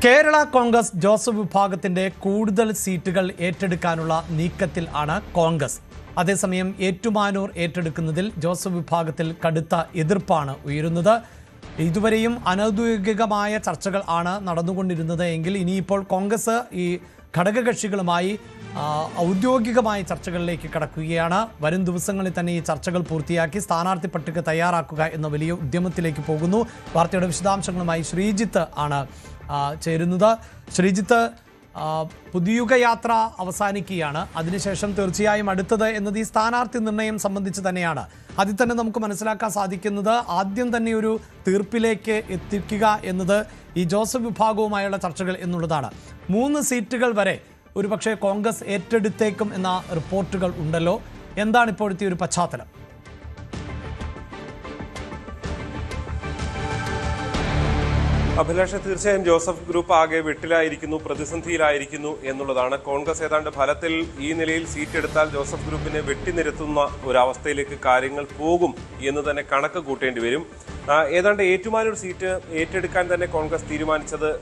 Kerala Congress Joseph വിഭാഗത്തിന്റെ കൂടുതൽ സീറ്റുകൾ ഏറ്റെടുക്കാനുള്ള നീക്കത്തിൽ ആണ് കോൺഗ്രസ്. അതേസമയം ഏറ്റുമാനൂർ ഏറ്റെടുക്കുന്നതിൽ ജോസഫ് വിഭാഗത്തിൽ കടുത്ത എതിർപ്പാണ് ഉയരുന്നത്. ഇതുവരെയും അനൗദ്യോഗികമായ ചർച്ചകൾ ആണ് നടന്നുകൊണ്ടിരുന്നത് എങ്കിൽ ഇനിയിപ്പോൾ കോൺഗ്രസ് ഈ ഘടകകക്ഷികളുമായി ഔദ്യോഗികമായ ചർച്ചകളിലേക്ക് കടക്കുകയാണ്. വരും ദിവസങ്ങളിൽ തന്നെ ഈ ചർച്ചകൾ പൂർത്തിയാക്കി സ്ഥാനാർത്ഥി പട്ടിക തയ്യാറാക്കുക എന്ന വലിയ ഉദ്യമത്തിലേക്ക് പോകുന്നു. വാർത്തയുടെ വിശദാംശങ്ങളുമായി ശ്രീജിത്ത് ആണ് ചേരുന്നത്. ശ്രീജിത്ത്, പുതിയുഗ യാത്ര അവസാനിക്കുകയാണ്. അതിനുശേഷം തീർച്ചയായും അടുത്തത് എന്നത് ഈ സ്ഥാനാർത്ഥി നിർണയം സംബന്ധിച്ച് തന്നെയാണ്. അതിൽ തന്നെ നമുക്ക് മനസ്സിലാക്കാൻ സാധിക്കുന്നത് ആദ്യം തന്നെ ഒരു തീർപ്പിലേക്ക് എത്തിക്കുക എന്നത് ഈ ജോസഫ് വിഭാഗവുമായുള്ള ചർച്ചകൾ എന്നുള്ളതാണ്. 3 സീറ്റുകൾ വരെ ഒരുപക്ഷെ കോൺഗ്രസ് ഏറ്റെടുത്തേക്കും എന്ന റിപ്പോർട്ടുകൾ ഉണ്ടല്ലോ. എന്താണ് ഇപ്പോഴത്തെ ഒരു പശ്ചാത്തലം? അഭിലാഷ്, തീർച്ചയായും ജോസഫ് ഗ്രൂപ്പ് ആകെ വെട്ടിലായിരിക്കുന്നു, പ്രതിസന്ധിയിലായിരിക്കുന്നു എന്നുള്ളതാണ്. കോൺഗ്രസ് ഏതാണ്ട് ഫലത്തിൽ ഈ നിലയിൽ സീറ്റ് എടുത്താൽ ജോസഫ് ഗ്രൂപ്പിനെ വെട്ടിനിരത്തുന്ന ഒരവസ്ഥയിലേക്ക് കാര്യങ്ങൾ പോകും എന്ന് തന്നെ കണക്ക് കൂട്ടേണ്ടി വരും. ഏതാണ്ട് ഏറ്റുമാനൂർ സീറ്റ് ഏറ്റെടുക്കാൻ തന്നെ കോൺഗ്രസ്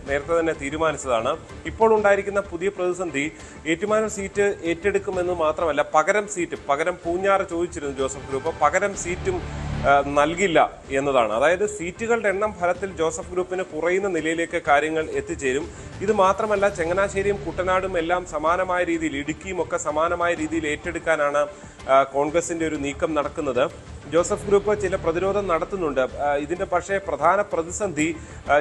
നേരത്തെ തന്നെ തീരുമാനിച്ചതാണ്. ഇപ്പോൾ ഉണ്ടായിരിക്കുന്ന പുതിയ പ്രതിസന്ധി ഏറ്റുമാനൂർ സീറ്റ് ഏറ്റെടുക്കുമെന്ന് മാത്രമല്ല, പകരം പൂഞ്ഞാറ് ചോദിച്ചിരുന്നു ജോസഫ് ഗ്രൂപ്പ്, പകരം സീറ്റും നൽകില്ല എന്നതാണ്. അതായത് സീറ്റുകളുടെ എണ്ണം ഫലത്തിൽ ജോസഫ് ഗ്രൂപ്പിന് കുറയുന്ന നിലയിലേക്ക് കാര്യങ്ങൾ എത്തിച്ചേരും. ഇത് മാത്രമല്ല, ചങ്ങനാശ്ശേരിയും കുട്ടനാടും എല്ലാം സമാനമായ രീതിയിൽ, ഇടുക്കിയും ഒക്കെ സമാനമായ രീതിയിൽ ഏറ്റെടുക്കാനാണ് കോൺഗ്രസിന്റെ ഒരു നീക്കം നടക്കുന്നത്. ജോസഫ് ഗ്രൂപ്പ് ചില പ്രതിരോധം നടത്തുന്നുണ്ട്. ഇതിന്റെ പക്ഷേ പ്രധാന പ്രതിസന്ധി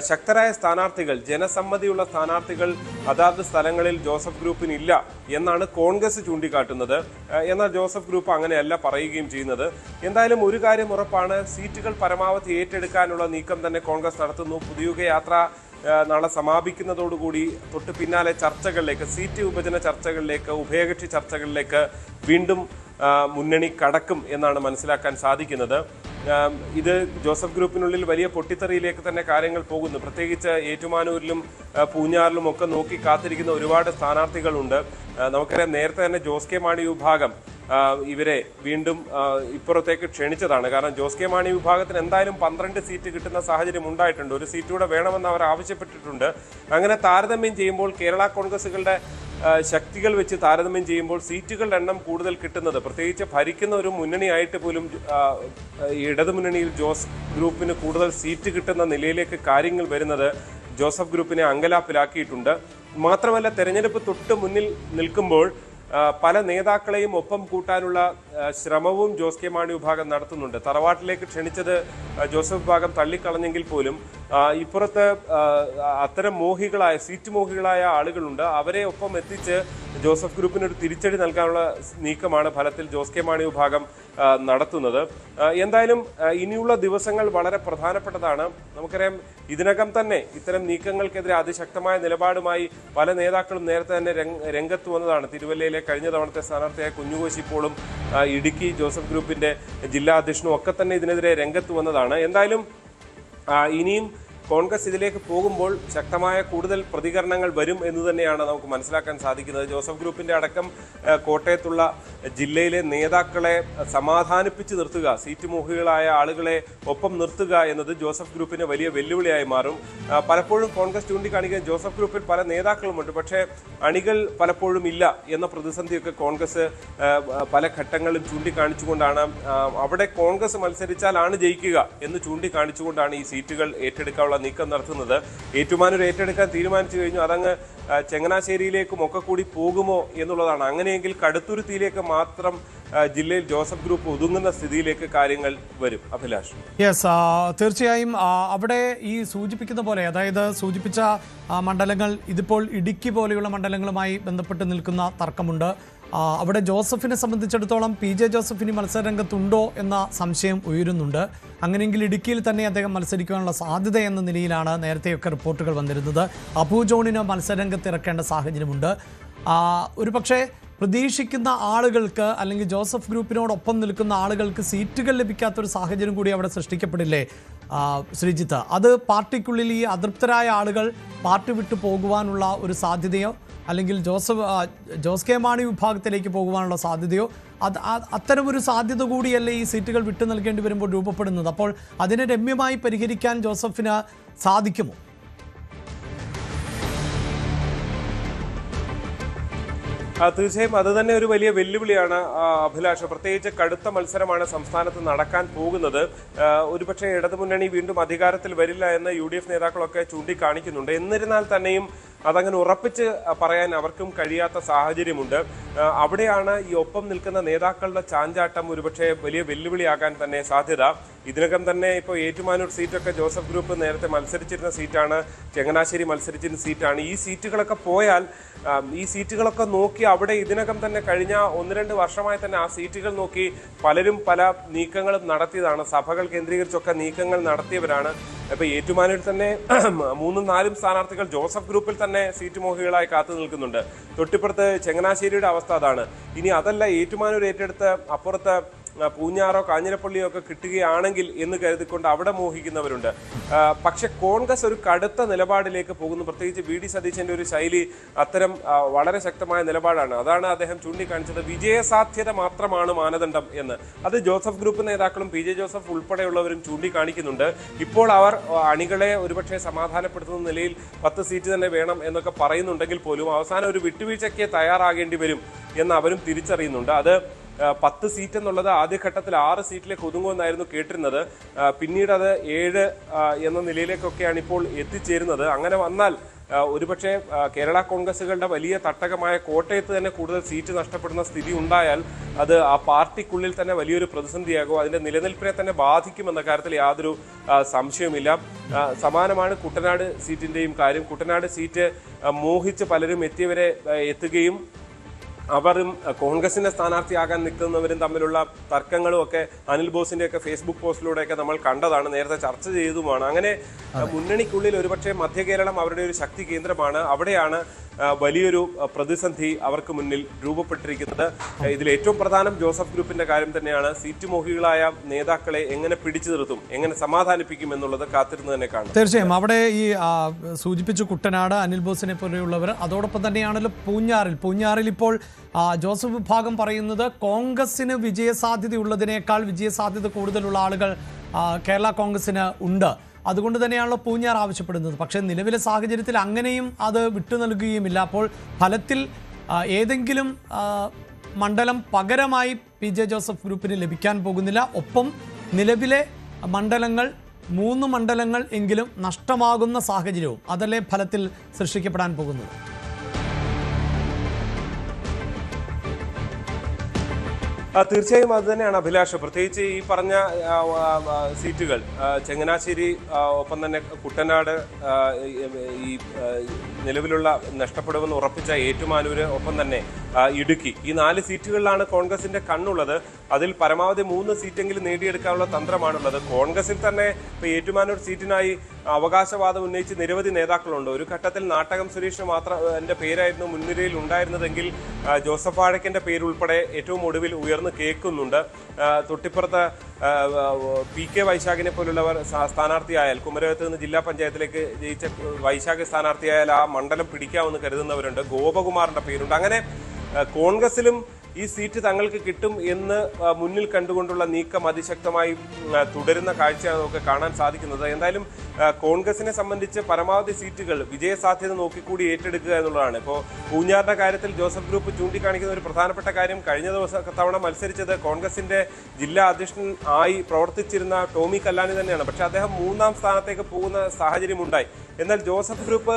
ശക്തരായ സ്ഥാനാർത്ഥികൾ, ജനസമ്മതിയുള്ള സ്ഥാനാർത്ഥികൾ അതാത് സ്ഥലങ്ങളിൽ ജോസഫ് ഗ്രൂപ്പിന് ഇല്ല എന്നാണ് കോൺഗ്രസ് ചൂണ്ടിക്കാട്ടുന്നത്. എന്നാൽ ജോസഫ് ഗ്രൂപ്പ് അങ്ങനെയല്ല പറയുകയും ചെയ്യുന്നത്. എന്തായാലും ഒരു കാര്യം ഉറപ്പാണ്, സീറ്റുകൾ പരമാവധി ഏറ്റെടുക്കാനുള്ള നീക്കം തന്നെ കോൺഗ്രസ് നടത്തുന്നു. പുതിയുഗ യാത്ര നാളെ സമാപിക്കുന്നതോടുകൂടി തൊട്ട് പിന്നാലെ ചർച്ചകളിലേക്ക്, സീറ്റ് വിഭജന ചർച്ചകളിലേക്ക്, ഉഭയകക്ഷി ചർച്ചകളിലേക്ക് വീണ്ടും മുന്നണി കടക്കും എന്നാണ് മനസ്സിലാക്കാൻ സാധിക്കുന്നത്. ഇത് ജോസഫ് ഗ്രൂപ്പിനുള്ളിൽ വലിയ പൊട്ടിത്തെറിയിലേക്ക് തന്നെ കാര്യങ്ങൾ പോകുന്നു. പ്രത്യേകിച്ച് ഏറ്റുമാനൂരിലും പൂഞ്ഞാറിലും ഒക്കെ നോക്കി കാത്തിരിക്കുന്ന ഒരുപാട് സ്ഥാനാർത്ഥികളുണ്ട്. നമുക്കറിയാം, നേരത്തെ തന്നെ ജോസ് കെ മാണി വിഭാഗം ഇവരെ വീണ്ടും ഇപ്പുറത്തേക്ക് ക്ഷണിച്ചതാണ്. കാരണം ജോസ് കെ മാണി വിഭാഗത്തിന് എന്തായാലും 12 സീറ്റ് കിട്ടുന്ന സാഹചര്യം ഉണ്ടായിട്ടുണ്ട്. ഒരു സീറ്റ് കൂടെ വേണമെന്ന് അവർ ആവശ്യപ്പെട്ടിട്ടുണ്ട്. അങ്ങനെ താരതമ്യം ചെയ്യുമ്പോൾ, കേരള കോൺഗ്രസുകളുടെ ശക്തികൾ വെച്ച് താരതമ്യം ചെയ്യുമ്പോൾ സീറ്റുകളുടെ എണ്ണം കൂടുതൽ കിട്ടുന്നത്, പ്രത്യേകിച്ച് ഭരിക്കുന്ന ഒരു മുന്നണിയായിട്ട് പോലും ഇടതുമുന്നണിയിൽ ജോസ് ഗ്രൂപ്പിന് കൂടുതൽ സീറ്റ് കിട്ടുന്ന നിലയിലേക്ക് കാര്യങ്ങൾ വരുന്നത് ജോസഫ് ഗ്രൂപ്പിനെ അങ്കലാപ്പിലാക്കിയിട്ടുണ്ട്. മാത്രമല്ല, തെരഞ്ഞെടുപ്പ് തൊട്ട് മുന്നിൽ നിൽക്കുമ്പോൾ പല നേതാക്കളെയും ഒപ്പം കൂട്ടാനുള്ള ശ്രമവും ജോസ് കെ മാണി വിഭാഗം നടത്തുന്നുണ്ട്. തറവാട്ടിലേക്ക് ക്ഷണിച്ചത് ജോസഫ് വിഭാഗം തള്ളിക്കളഞ്ഞെങ്കിൽ പോലും ഇപ്പുറത്ത് അത്തരം സീറ്റ് മോഹികളായ ആളുകളുണ്ട്. അവരെ ഒപ്പം എത്തിച്ച് ജോസഫ് ഗ്രൂപ്പിനൊരു തിരിച്ചടി നൽകാനുള്ള നീക്കമാണ് ഫലത്തിൽ ജോസ് കെ മാണി വിഭാഗം നടത്തുന്നത്. എന്തായാലും ഇനിയുള്ള ദിവസങ്ങൾ വളരെ പ്രധാനപ്പെട്ടതാണ്. നമുക്കറിയാം, ഇതിനകം തന്നെ ഇത്തരം നീക്കങ്ങൾക്കെതിരെ അതിശക്തമായ നിലപാടുമായി പല നേതാക്കളും നേരത്തെ തന്നെ രംഗത്ത് വന്നതാണ്. തിരുവല്ലയിലെ കഴിഞ്ഞ തവണത്തെ സ്ഥാനാർത്ഥിയായ കുഞ്ഞുകോശി ഇപ്പോഴും, ഇടുക്കി ജോസഫ് ഗ്രൂപ്പിന്റെ ജില്ലാ അധ്യക്ഷനും ഒക്കെ തന്നെ ഇതിനെതിരെ രംഗത്ത് വന്നതാണ്. എന്തായാലും ഇനിയും കോൺഗ്രസ് ഇതിലേക്ക് പോകുമ്പോൾ ശക്തമായ കൂടുതൽ പ്രതികരണങ്ങൾ വരും എന്ന് തന്നെയാണ് നമുക്ക് മനസ്സിലാക്കാൻ സാധിക്കുന്നത്. ജോസഫ് ഗ്രൂപ്പിന്റെ അടക്കം കോട്ടയത്തുള്ള ജില്ലയിലെ നേതാക്കളെ സമാധാനിപ്പിച്ച് നിർത്തുക, സീറ്റ് മോഹികളായ ആളുകളെ ഒപ്പം നിർത്തുക എന്നത് ജോസഫ് ഗ്രൂപ്പിന് വലിയ വെല്ലുവിളിയായി മാറും. പലപ്പോഴും കോൺഗ്രസ് ചൂണ്ടിക്കാണിക്കുന്ന ജോസഫ് ഗ്രൂപ്പിൽ പല നേതാക്കളുമുണ്ട്, പക്ഷേ അണികൾ പലപ്പോഴും ഇല്ല എന്ന പ്രതിസന്ധിയൊക്കെ കോൺഗ്രസ് പല ഘട്ടങ്ങളിലും ചൂണ്ടിക്കാണിച്ചുകൊണ്ടാണ്, അവിടെ കോൺഗ്രസ് മത്സരിച്ചാലാണ് ജയിക്കുക എന്ന് ചൂണ്ടിക്കാണിച്ചുകൊണ്ടാണ് ഈ സീറ്റുകൾ ഏറ്റെടുക്കാനുള്ള നീക്കം നടത്തുന്നത്. ഏറ്റുമാനൂർ ഏറ്റെടുക്കാൻ തീരുമാനിച്ചു കഴിഞ്ഞു, അതങ്ങ് ചങ്ങനാശ്ശേരിയിലേക്കും ഒക്കെ കൂടി പോകുമോ എന്നുള്ളതാണ്. അങ്ങനെയെങ്കിൽ കടുത്തുരുത്തിയിലേക്ക് മാത്രം ജില്ലയിൽ ജോസഫ് ഗ്രൂപ്പ് ഒതുങ്ങുന്ന സ്ഥിതിയിലേക്ക് കാര്യങ്ങൾ വരും. അഭിലാഷ്, തീർച്ചയായും അവിടെ ഈ സൂചിപ്പിക്കുന്ന പോലെ, അതായത് സൂചിപ്പിച്ച മണ്ഡലങ്ങൾ, ഇതിപ്പോൾ ഇടുക്കി പോലെയുള്ള മണ്ഡലങ്ങളുമായി ബന്ധപ്പെട്ട് നിൽക്കുന്ന തർക്കമുണ്ട്. അവിടെ ജോസഫിനെ സംബന്ധിച്ചിടത്തോളം പി ജെ ജോസഫിന് മത്സരരംഗത്തുണ്ടോ എന്ന സംശയം ഉയരുന്നുണ്ട്. അങ്ങനെയെങ്കിൽ ഇടുക്കിയിൽ തന്നെ അദ്ദേഹം മത്സരിക്കാനുള്ള സാധ്യത എന്ന നിലയിലാണ് നേരത്തെയൊക്കെ റിപ്പോർട്ടുകൾ വന്നിരുന്നത്. അബു ജോണിന് മത്സരരംഗത്ത് ഇറക്കേണ്ട സാഹചര്യമുണ്ട്. ഒരുപക്ഷെ പ്രതീക്ഷിക്കുന്ന ആളുകൾക്ക്, അല്ലെങ്കിൽ ജോസഫ് ഗ്രൂപ്പിനോടൊപ്പം നിൽക്കുന്ന ആളുകൾക്ക് സീറ്റുകൾ ലഭിക്കാത്തൊരു സാഹചര്യം കൂടി അവിടെ സൃഷ്ടിക്കപ്പെടില്ലേ ശ്രീജിത്ത്? അത് പാർട്ടിക്കുള്ളിൽ ഈ അതൃപ്തരായ ആളുകൾ പാർട്ടി വിട്ടു പോകുവാനുള്ള ഒരു സാധ്യതയോ, അല്ലെങ്കിൽ ജോസ് കെ മാണി വിഭാഗത്തിലേക്ക് പോകുവാനുള്ള സാധ്യതയോ, അത്തരമൊരു സാധ്യത കൂടിയല്ലേ ഈ സീറ്റുകൾ വിട്ടു നൽകേണ്ടി വരുമ്പോൾ രൂപപ്പെടുന്നത്? അപ്പോൾ അതിനെ രമ്യമായി പരിഹരിക്കാൻ ജോസഫിന് സാധിക്കുമോ? തീർച്ചയായും അത് തന്നെ ഒരു വലിയ വെല്ലുവിളിയാണ് അഭിലാഷ്. പ്രത്യേകിച്ച് കടുത്ത മത്സരമാണ് സംസ്ഥാനത്ത് നടക്കാൻ പോകുന്നത്. ഒരുപക്ഷെ ഇടതുമുന്നണി വീണ്ടും അധികാരത്തിൽ വരില്ല എന്ന് UDF നേതാക്കളൊക്കെ ചൂണ്ടിക്കാണിക്കുന്നുണ്ട്. എന്നിരുന്നാൽ തന്നെയും അതങ്ങനെ ഉറപ്പിച്ച് പറയാൻ അവർക്കും കഴിയാത്ത സാഹചര്യമുണ്ട്. അവിടെയാണ് ഈ ഒപ്പം നിൽക്കുന്ന നേതാക്കളുടെ ചാഞ്ചാട്ടം ഒരുപക്ഷെ വലിയ വെല്ലുവിളിയാകാൻ തന്നെ സാധ്യത. ഇതിനകം തന്നെ ഇപ്പോൾ ഏറ്റുമാനൂർ സീറ്റൊക്കെ ജോസഫ് ഗ്രൂപ്പ് നേരത്തെ മത്സരിച്ചിരുന്ന സീറ്റാണ്, ചങ്ങനാശ്ശേരി മത്സരിച്ചിരുന്ന സീറ്റാണ്. ഈ സീറ്റുകളൊക്കെ പോയാൽ ഈ സീറ്റുകളൊക്കെ നോക്കി അവിടെ ഇതിനകം തന്നെ കഴിഞ്ഞ 1-2 വർഷമായി തന്നെ ആ സീറ്റുകൾ നോക്കി പലരും പല നീക്കങ്ങളും നടത്തിയതാണ്. സഭകൾ കേന്ദ്രീകരിച്ചൊക്കെ നീക്കങ്ങൾ നടത്തിയവരാണ്. ഇപ്പൊ ഏറ്റുമാനൂരിൽ തന്നെ 3-4 സ്ഥാനാർത്ഥികൾ ജോസഫ് ഗ്രൂപ്പിൽ തന്നെ സീറ്റ് മോഹികളായി കാത്തു നിൽക്കുന്നുണ്ട്. തൊട്ടിപ്പുറത്ത് ചങ്ങനാശ്ശേരിയുടെ അവസ്ഥ അതാണ്. ഇനി അതല്ല, ഏറ്റുമാനൂർ ഏറ്റെടുത്ത് അപ്പുറത്ത് പൂഞ്ഞാറോ കാഞ്ഞിരപ്പള്ളിയോ ഒക്കെ കിട്ടുകയാണെങ്കിൽ എന്ന് കരുതിക്കൊണ്ട് അവിടെ മോഹിക്കുന്നവരുണ്ട്. പക്ഷെ കോൺഗ്രസ് ഒരു കടുത്ത നിലപാടിലേക്ക് പോകുന്നു. പ്രത്യേകിച്ച് VD സതീശന്റെ ഒരു ശൈലി അത്തരം വളരെ ശക്തമായ നിലപാടാണ്. അതാണ് അദ്ദേഹം ചൂണ്ടിക്കാണിച്ചത്. വിജയസാധ്യത മാത്രമാണ് മാനദണ്ഡം എന്ന്. അത് ജോസഫ് ഗ്രൂപ്പ് നേതാക്കളും PJ ജോസഫ് ഉൾപ്പെടെയുള്ളവരും ചൂണ്ടിക്കാണിക്കുന്നുണ്ട്. ഇപ്പോൾ അവർ അണികളെ ഒരുപക്ഷെ സമാധാനപ്പെടുത്തുന്ന നിലയിൽ 10 സീറ്റ് തന്നെ വേണം എന്നൊക്കെ പറയുന്നുണ്ടെങ്കിൽ പോലും അവസാനം ഒരു വിട്ടുവീഴ്ചയ്ക്ക് തയ്യാറാകേണ്ടി വരും എന്ന് അവരും തിരിച്ചറിയുന്നുണ്ട്. അത് 10 സീറ്റ് എന്നുള്ളത് ആദ്യഘട്ടത്തിൽ 6 സീറ്റിലേക്ക് ഒതുങ്ങുമെന്നായിരുന്നു കേട്ടിരുന്നത്. പിന്നീട് അത് 7 എന്ന നിലയിലേക്കൊക്കെയാണ് ഇപ്പോൾ എത്തിച്ചേരുന്നത്. അങ്ങനെ വന്നാൽ ഒരുപക്ഷെ കേരള കോൺഗ്രസുകളുടെ വലിയ തട്ടകമായ കോട്ടയത്ത് തന്നെ കൂടുതൽ സീറ്റ് നഷ്ടപ്പെടുന്ന സ്ഥിതി ഉണ്ടായാൽ അത് ആ പാർട്ടിക്കുള്ളിൽ തന്നെ വലിയൊരു പ്രതിസന്ധിയാകും. അതിന്റെ നിലനിൽപ്പിനെ തന്നെ ബാധിക്കുമെന്ന കാര്യത്തിൽ യാതൊരു സംശയവുമില്ല. സമാനമാണ് കുട്ടനാട് സീറ്റിന്റെയും കാര്യം. കുട്ടനാട് സീറ്റ് മോഹിച്ച് പലരും എത്തുകയും അവരും കോൺഗ്രസിന്റെ സ്ഥാനാർത്ഥിയാകാൻ നിൽക്കുന്നവരും തമ്മിലുള്ള തർക്കങ്ങളും ഒക്കെ അനിൽ ബോസിന്റെ ഒക്കെ ഫേസ്ബുക്ക് പോസ്റ്റിലൂടെയൊക്കെ നമ്മൾ കണ്ടതാണ്, നേരത്തെ ചർച്ച ചെയ്തതുമാണ്. അങ്ങനെ മുന്നണിക്കുള്ളിൽ ഒരുപക്ഷെ മധ്യ കേരളം അവരുടെ ഒരു ശക്തി കേന്ദ്രമാണ്. അവിടെയാണ് വലിയൊരു പ്രതിസന്ധി അവർക്ക് മുന്നിൽ രൂപപ്പെട്ടിരിക്കുന്നത്. ഇതിൽ ഏറ്റവും പ്രധാനം ജോസഫ് ഗ്രൂപ്പിന്റെ കാര്യം തന്നെയാണ്. സീറ്റ് മോഹികളായ നേതാക്കളെ എങ്ങനെ പിടിച്ചു നിർത്തും, എങ്ങനെ സമാധാനിപ്പിക്കും എന്നുള്ളത് കാത്തിരുന്ന് തന്നെ കാണും. തീർച്ചയായും അവിടെ ഈ സൂചിപ്പിച്ചു കുട്ടനാട്, അനിൽ ബോസിനെ പോലെയുള്ളവർ. അതോടൊപ്പം തന്നെയാണല്ലോ പൂഞ്ഞാറിൽ ഇപ്പോൾ ജോസഫ് വിഭാഗം പറയുന്നത് കോൺഗ്രസിന് വിജയസാധ്യതയുള്ളതിനേക്കാൾ വിജയസാധ്യത കൂടുതലുള്ള ആളുകൾ കേരള കോൺഗ്രസിന് ഉണ്ട്. അതുകൊണ്ട് തന്നെയാണല്ലോ പൂഞ്ഞാർ ആവശ്യപ്പെടുന്നത്. പക്ഷേ നിലവിലെ സാഹചര്യത്തിൽ അങ്ങനെയും അത് വിട്ടു നൽകുകയുമില്ല. അപ്പോൾ ഫലത്തിൽ ഏതെങ്കിലും മണ്ഡലം പകരമായി PJ ജോസഫ് ഗ്രൂപ്പിന് ലഭിക്കാൻ പോകുന്നില്ല. ഒപ്പം നിലവിലെ മണ്ഡലങ്ങൾ 3 മണ്ഡലങ്ങൾ എങ്കിലും നഷ്ടമാകുന്ന സാഹചര്യവും അതല്ലേ ഫലത്തിൽ സൃഷ്ടിക്കപ്പെടാൻ പോകുന്നത്? തീർച്ചയായും അത് തന്നെയാണ് അഭിലാഷ്. പ്രത്യേകിച്ച് ഈ പറഞ്ഞ സീറ്റുകൾ ചങ്ങനാശ്ശേരി, ഒപ്പം തന്നെ കുട്ടനാട്, ഈ നിലവിലുള്ള നഷ്ടപ്പെടുമെന്ന് ഉറപ്പിച്ച ഏറ്റുമാനൂര്, ഒപ്പം തന്നെ ഇടുക്കി, ഈ 4 സീറ്റുകളിലാണ് കോൺഗ്രസിന്റെ കണ്ണുള്ളത്. അതിൽ പരമാവധി 3 സീറ്റെങ്കിലും നേടിയെടുക്കാനുള്ള തന്ത്രമാണുള്ളത്. കോൺഗ്രസിൽ തന്നെ ഇപ്പൊ ഏറ്റുമാനൂർ സീറ്റിനായി അവകാശവാദം ഉന്നയിച്ച് നിരവധി നേതാക്കളുണ്ട്. ഒരു ഘട്ടത്തിൽ നാട്ടകം സുരേഷ് എന്റെ പേരായിരുന്നു മുൻനിരയിൽ ഉണ്ടായിരുന്നതെങ്കിൽ ജോസഫ് വാഴക്കന്റെ പേരുൾപ്പെടെ ഏറ്റവും ഒടുവിൽ ഉയർന്നു കേൾക്കുന്നുണ്ട്. തൊട്ടിപ്പുറത്ത് PK വൈശാഖിനെ പോലുള്ളവർ സ്ഥാനാർത്ഥിയായാൽ, കുമരകത്ത് നിന്ന് ജില്ലാ പഞ്ചായത്തിലേക്ക് ജയിച്ച വൈശാഖ് സ്ഥാനാർത്ഥിയായാൽ ആ മണ്ഡലം പിടിക്കാമെന്ന് കരുതുന്നവരുണ്ട്. ഗോപകുമാറിന്റെ പേരുണ്ട്. അങ്ങനെ കോൺഗ്രസിലും ഈ സീറ്റ് തങ്ങൾക്ക് കിട്ടും എന്ന് മുന്നിൽ കണ്ടുകൊണ്ടുള്ള നീക്കം അതിശക്തമായി തുടരുന്ന കാഴ്ചയാണ് നമുക്ക് കാണാൻ സാധിക്കുന്നത്. എന്തായാലും കോൺഗ്രസിനെ സംബന്ധിച്ച് പരമാവധി സീറ്റുകൾ വിജയസാധ്യത നോക്കിക്കൂടി ഏറ്റെടുക്കുക എന്നുള്ളതാണ്. ഇപ്പോൾ പൂഞ്ഞാറിന്റെ കാര്യത്തിൽ ജോസഫ് ഗ്രൂപ്പ് ചൂണ്ടിക്കാണിക്കുന്ന ഒരു പ്രധാനപ്പെട്ട കാര്യം, കഴിഞ്ഞ തവണ മത്സരിച്ചത് കോൺഗ്രസിന്റെ ജില്ലാ അധ്യക്ഷൻ ആയി പ്രവർത്തിച്ചിരുന്ന ടോമി കല്ലാനി തന്നെയാണ്. പക്ഷെ അദ്ദേഹം 3ാം സ്ഥാനത്തേക്ക് പോകുന്ന സാഹചര്യമുണ്ടായി. എന്നാൽ ജോസഫ് ഗ്രൂപ്പ്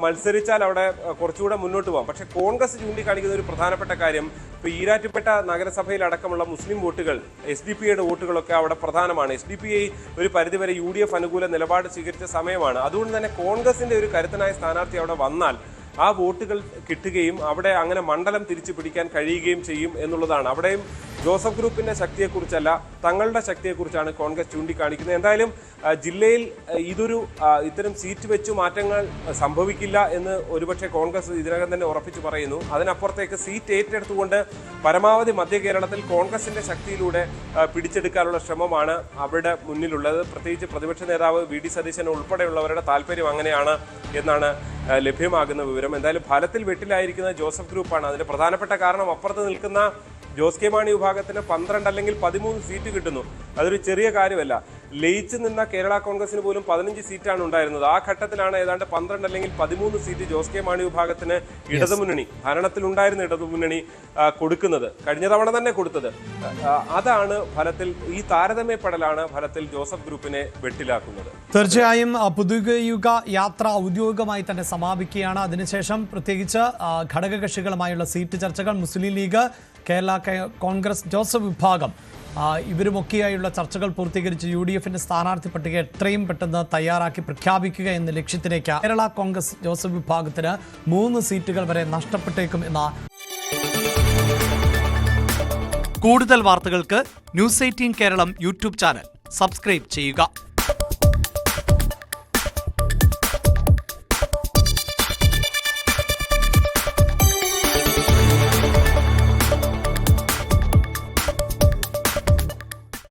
മത്സരിച്ചാൽ അവിടെ കുറച്ചുകൂടെ മുന്നോട്ട് പോകാം. പക്ഷെ കോൺഗ്രസ് ചൂണ്ടിക്കാണിക്കുന്ന ഒരു പ്രധാനപ്പെട്ട കാര്യം, ഇപ്പോൾ ഈരാറ്റുപേട്ട നഗരസഭയിൽ അടക്കമുള്ള മുസ്ലിം വോട്ടുകൾ, SDPIയുടെ വോട്ടുകളൊക്കെ അവിടെ പ്രധാനമാണ്. SDPI ഒരു പരിധിവരെ UDF അനുകൂല നിലപാട് സ്വീകരിച്ച സമയമാണ്. അതുകൊണ്ട് തന്നെ കോൺഗ്രസിന്റെ ഒരു കരുത്തനായ സ്ഥാനാർത്ഥി അവിടെ വന്നാൽ ആ വോട്ടുകൾ കിട്ടുകയും അവിടെ അങ്ങനെ മണ്ഡലം തിരിച്ചു പിടിക്കാൻ കഴിയുകയും ചെയ്യും എന്നുള്ളതാണ്. അവിടെയും ജോസഫ് ഗ്രൂപ്പിന്റെ ശക്തിയെക്കുറിച്ചല്ല, തങ്ങളുടെ ശക്തിയെക്കുറിച്ചാണ് കോൺഗ്രസ് ചൂണ്ടിക്കാണിക്കുന്നത്. എന്തായാലും ജില്ലയിൽ ഇത്തരം സീറ്റ് വെച്ചു മാറ്റങ്ങൾ സംഭവിക്കില്ല എന്ന് ഒരുപക്ഷെ കോൺഗ്രസ് ഇതിനകം തന്നെ ഉറപ്പിച്ചു പറയുന്നു. അതിനപ്പുറത്തേക്ക് സീറ്റ് ഏറ്റെടുത്തുകൊണ്ട് പരമാവധി മധ്യ കേരളത്തിൽ കോൺഗ്രസിന്റെ ശക്തിയിലൂടെ പിടിച്ചെടുക്കാനുള്ള ശ്രമമാണ് അവരുടെ മുന്നിലുള്ളത്. പ്രത്യേകിച്ച് പ്രതിപക്ഷ നേതാവ് VD സതീശൻ ഉൾപ്പെടെയുള്ളവരുടെ താല്പര്യം അങ്ങനെയാണ് എന്നാണ് ലഭ്യമാകുന്ന വിവരം. എന്തായാലും ഫലത്തിൽ വെട്ടിലായിരിക്കുന്ന ജോസഫ് ഗ്രൂപ്പാണ്. അതിന്റെ പ്രധാനപ്പെട്ട കാരണം അപ്പുറത്ത് നിൽക്കുന്ന ജോസ് കെ മാണി വിഭാഗത്തിന് 12 അല്ലെങ്കിൽ 13 സീറ്റ് കിട്ടുന്നു. അതൊരു ചെറിയ കാര്യമല്ല. ലയിച്ചു നിന്ന കേരള കോൺഗ്രസിന് പോലും 15 സീറ്റാണ് ഉണ്ടായിരുന്നത്. ആ ഘട്ടത്തിലാണ് ഏതാണ്ട് 12 അല്ലെങ്കിൽ 13 സീറ്റ് ജോസ് കെ മാണി വിഭാഗത്തിന് ഇടതുമുന്നണി, ഭരണത്തിലുണ്ടായിരുന്ന ഇടതുമുന്നണി കൊടുക്കുന്നത്, കഴിഞ്ഞ തവണ തന്നെ കൊടുത്തത്. അതാണ് ഫലത്തിൽ, ഈ താരതമ്യപ്പെടലാണ് ഫലത്തിൽ ജോസഫ് ഗ്രൂപ്പിനെ വെട്ടിലാക്കുന്നത്. തീർച്ചയായും പുതുയുഗ യാത്ര ഔദ്യോഗികമായി തന്നെ സമാപിക്കുകയാണ്. അതിനുശേഷം പ്രത്യേകിച്ച് ഘടകകക്ഷികളുമായുള്ള സീറ്റ് ചർച്ചകൾ, മുസ്ലിം ലീഗ്, കേരള കോൺഗ്രസ്, ജോസഫ് വിഭാഗം ഇവരുമൊക്കെയായുള്ള ചർച്ചകൾ പൂർത്തീകരിച്ച് UDFന്റെ സ്ഥാനാർത്ഥി പട്ടിക എത്രയും പെട്ടെന്ന് തയ്യാറാക്കി പ്രഖ്യാപിക്കുക എന്ന ലക്ഷ്യത്തിലേക്ക് കേരള കോൺഗ്രസ് ജോസഫ് വിഭാഗത്തിന് 3 സീറ്റുകൾ വരെ നഷ്ടപ്പെട്ടേക്കും എന്ന. കൂടുതൽ വാർത്തകൾക്ക് News 18 Keralam YouTube channel subscribe ചെയ്യുക.